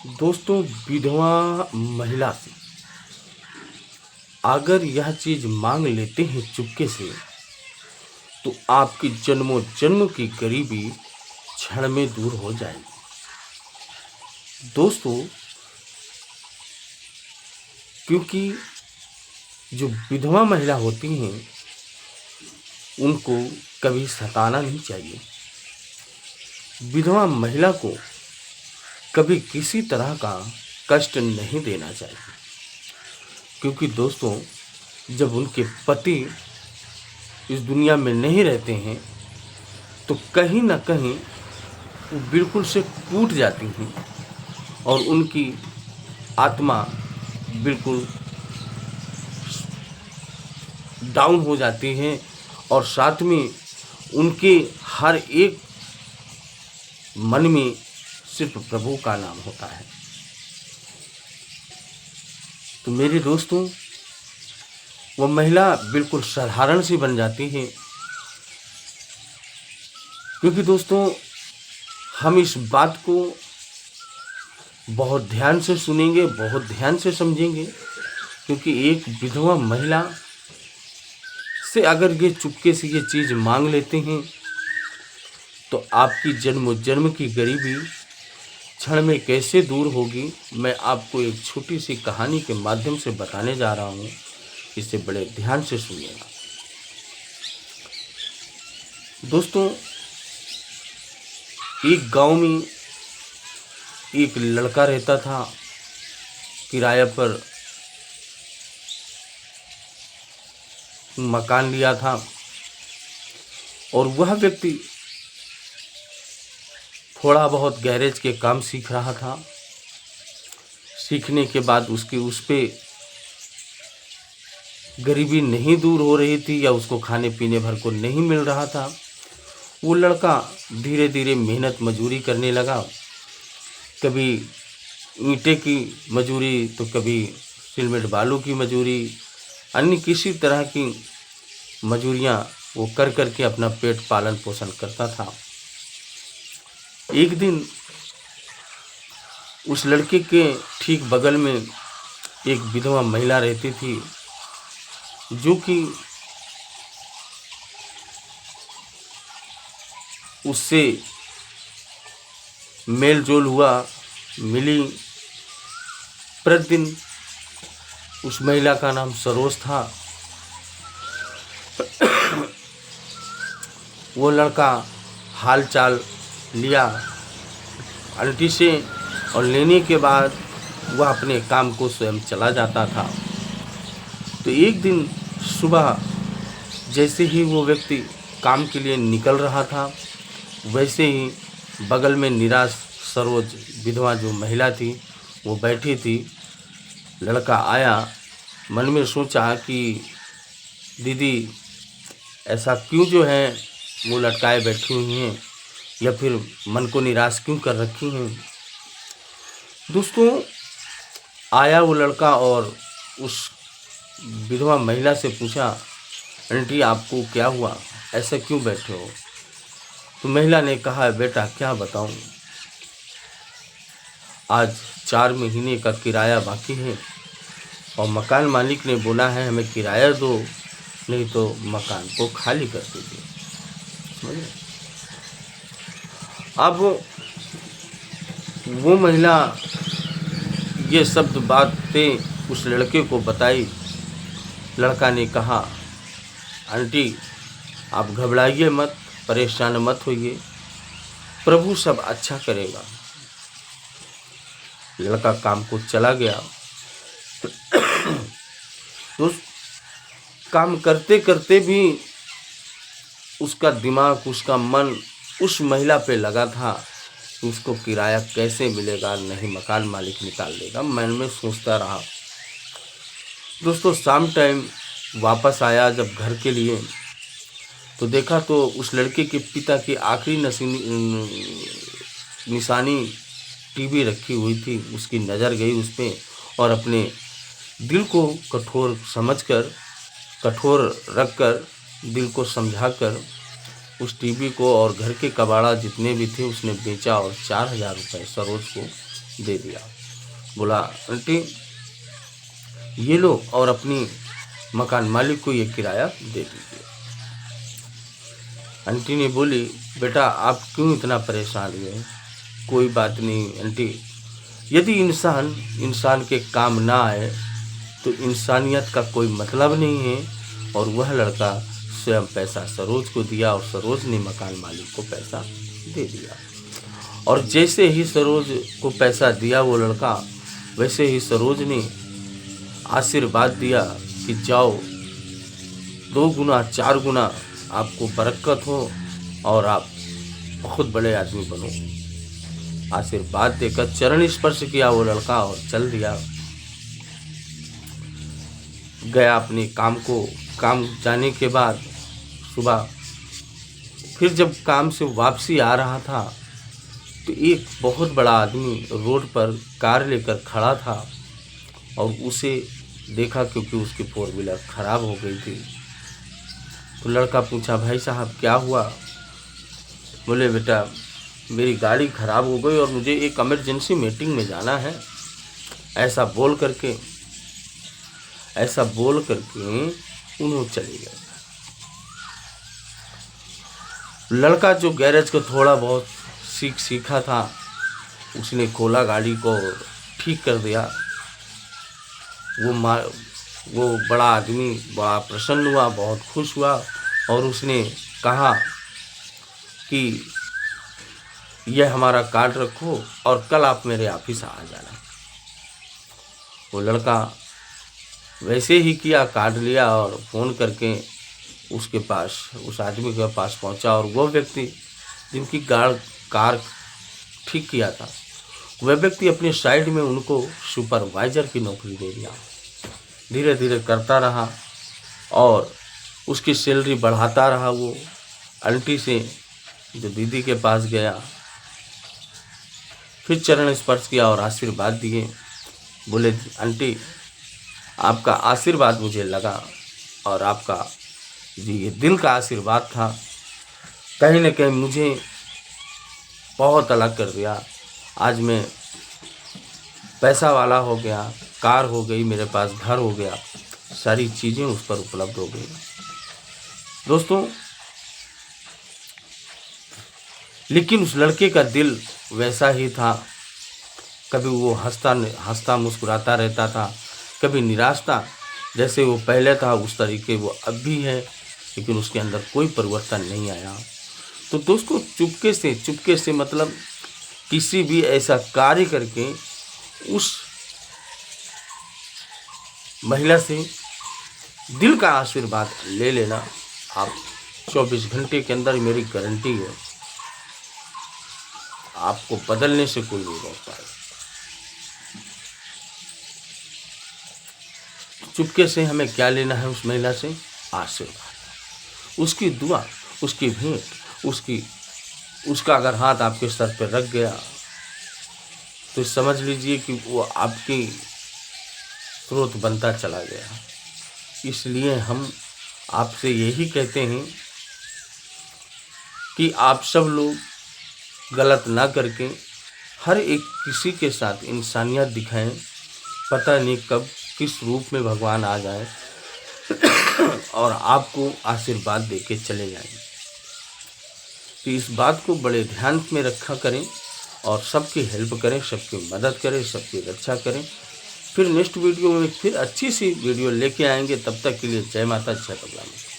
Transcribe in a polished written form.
दोस्तों, विधवा महिला से अगर यह चीज मांग लेते हैं चुपके से, तो आपकी जन्मों जन्म की गरीबी क्षण में दूर हो जाएगी। दोस्तों, क्योंकि जो विधवा महिला होती हैं उनको कभी सताना नहीं चाहिए। विधवा महिला को कभी किसी तरह का कष्ट नहीं देना चाहिए, क्योंकि दोस्तों, जब उनके पति इस दुनिया में नहीं रहते हैं तो कहीं ना कहीं वो बिल्कुल से टूट जाती हैं और उनकी आत्मा बिल्कुल डाउन हो जाती है और साथ में उनके हर एक मन में सिर्फ प्रभु का नाम होता है। तो मेरे दोस्तों, वह महिला बिल्कुल साधारण सी बन जाती है, क्योंकि दोस्तों हम इस बात को बहुत ध्यान से सुनेंगे, बहुत ध्यान से समझेंगे, क्योंकि एक विधवा महिला से अगर ये चुपके से ये चीज़ मांग लेते हैं तो आपकी जन्म जन्म की गरीबी क्षण में कैसे दूर होगी, मैं आपको एक छोटी सी कहानी के माध्यम से बताने जा रहा हूँ। इसे बड़े ध्यान से सुनिएगा। दोस्तों, एक गांव में एक लड़का रहता था, किराए पर मकान लिया था और वह व्यक्ति थोड़ा बहुत गैरेज के काम सीख रहा था। सीखने के बाद उस पे गरीबी नहीं दूर हो रही थी या उसको खाने पीने भर को नहीं मिल रहा था। वो लड़का धीरे धीरे मेहनत मजूरी करने लगा, कभी ईंटे की मजूरी तो कभी सीमेंट बालू की मजूरी, अन्य किसी तरह की मजूरियां वो कर करके अपना पेट पालन पोषण करता था। एक दिन उस लड़के के ठीक बगल में एक विधवा महिला रहती थी, जो कि उससे मेल जोल हुआ, मिली। प्रतिदिन उस महिला का नाम सरोज था। वो लड़का हाल चाल लिया आंटी से और लेने के बाद वह अपने काम को स्वयं चला जाता था। तो एक दिन सुबह जैसे ही वो व्यक्ति काम के लिए निकल रहा था, वैसे ही बगल में निराश सरोज विधवा जो महिला थी वो बैठी थी। लड़का आया, मन में सोचा कि दीदी ऐसा क्यों जो है वो लटकाए बैठी हुई हैं, या फिर मन को निराश क्यों कर रखी हैं। दोस्तों, आया वो लड़का और उस विधवा महिला से पूछा, आंटी आपको क्या हुआ, ऐसा क्यों बैठे हो। तो महिला ने कहा, बेटा क्या बताऊं, आज 4 महीने का किराया बाकी है और मकान मालिक ने बोला है हमें किराया दो, नहीं तो मकान को खाली कर दीजिए। समझे। अब वो महिला ये शब्द बातें उस लड़के को बताई। लड़का ने कहा, आंटी आप घबराइए मत, परेशान मत होइए, प्रभु सब अच्छा करेगा। लड़का काम को चला गया। तो काम करते करते भी उसका दिमाग, उसका मन उस महिला पे लगा था, उसको किराया कैसे मिलेगा, नहीं मकान मालिक निकाल लेगा। मन में सोचता रहा। दोस्तों, शाम टाइम वापस आया जब घर के लिए, तो देखा तो उस लड़के के पिता की आखिरी निशानी टीवी रखी हुई थी। उसकी नज़र गई उस पर और अपने दिल को कठोर रखकर दिल को समझाकर उस टीवी को और घर के कबाड़ा जितने भी थे उसने बेचा और 4,000 रुपये सरोज को दे दिया। बोला आंटी ये लो और अपनी मकान मालिक को ये किराया दे दीजिए। आंटी ने बोली बेटा आप क्यों इतना परेशान हुए, कोई बात नहीं आंटी, यदि इंसान के काम ना आए तो इंसानियत का कोई मतलब नहीं है। और वह लड़का स्वयं पैसा सरोज को दिया और सरोज ने मकान मालिक को पैसा दे दिया। और जैसे ही सरोज को पैसा दिया वो लड़का, वैसे ही सरोज ने आशीर्वाद दिया कि जाओ 2 गुना 4 गुना आपको बरकत हो और आप बहुत बड़े आदमी बनो। आशीर्वाद देकर चरण स्पर्श किया वो लड़का और चल दिया, गया अपने काम जाने के बाद सुबह फिर जब काम से वापसी आ रहा था तो एक बहुत बड़ा आदमी रोड पर कार लेकर खड़ा था और उसे देखा क्योंकि उसकी 4 व्हीलर खराब हो गई थी। तो लड़का पूछा भाई साहब क्या हुआ? बोले बेटा मेरी गाड़ी खराब हो गई और मुझे एक इमरजेंसी मीटिंग में जाना है। ऐसा बोल करके उन्होंने चले गए। लड़का जो गैरेज को थोड़ा बहुत सीखा था उसने खोला गाड़ी को, ठीक कर दिया। वो बड़ा आदमी बड़ा प्रसन्न हुआ, बहुत खुश हुआ और उसने कहा कि यह हमारा कार्ड रखो और कल आप मेरे ऑफिस आ जाना। वो लड़का वैसे ही किया, कार्ड लिया और फ़ोन करके उसके पास उस आदमी के पास पहुंचा। और वो व्यक्ति जिनकी कार ठीक किया था वह व्यक्ति अपनी साइड में उनको सुपरवाइज़र की नौकरी दे दिया। धीरे धीरे करता रहा और उसकी सैलरी बढ़ाता रहा। वो आंटी से जो दीदी के पास गया, फिर चरण स्पर्श किया और आशीर्वाद दिए। बोले आंटी आपका आशीर्वाद मुझे लगा और आपका ये दिल का आशीर्वाद था, कहीं न कहीं मुझे बहुत अलग कर दिया। आज मैं पैसा वाला हो गया, कार हो गई, मेरे पास घर हो गया, सारी चीज़ें उस पर उपलब्ध हो गई। दोस्तों लेकिन उस लड़के का दिल वैसा ही था, कभी वो हंसता मुस्कुराता रहता था, कभी निराश था। जैसे वो पहले था उस तरीके वो अब भी है, लेकिन उसके अंदर कोई परिवर्तन नहीं आया। तो दोस्तों चुपके से मतलब किसी भी ऐसा कार्य करके उस महिला से दिल का आशीर्वाद ले लेना। आप 24 घंटे के अंदर मेरी गारंटी है आपको बदलने से कोई नहीं रोक पाएगा। चुपके से हमें क्या लेना है उस महिला से? आशीर्वाद, उसकी दुआ, उसकी भेंट, उसका अगर हाथ आपके सर पर रख गया तो समझ लीजिए कि वो आपकी स्रोत बनता चला गया। इसलिए हम आपसे यही कहते हैं कि आप सब लोग गलत ना करके हर एक किसी के साथ इंसानियत दिखाएं। पता नहीं कब किस रूप में भगवान आ जाए और आपको आशीर्वाद देके चले जाएं। तो इस बात को बड़े ध्यान में रखा करें और सबकी हेल्प करें, सबकी मदद करें, सबकी रक्षा करें। फिर नेक्स्ट वीडियो में फिर अच्छी सी वीडियो लेके आएंगे। तब तक के लिए जय माता, जय बगला माता।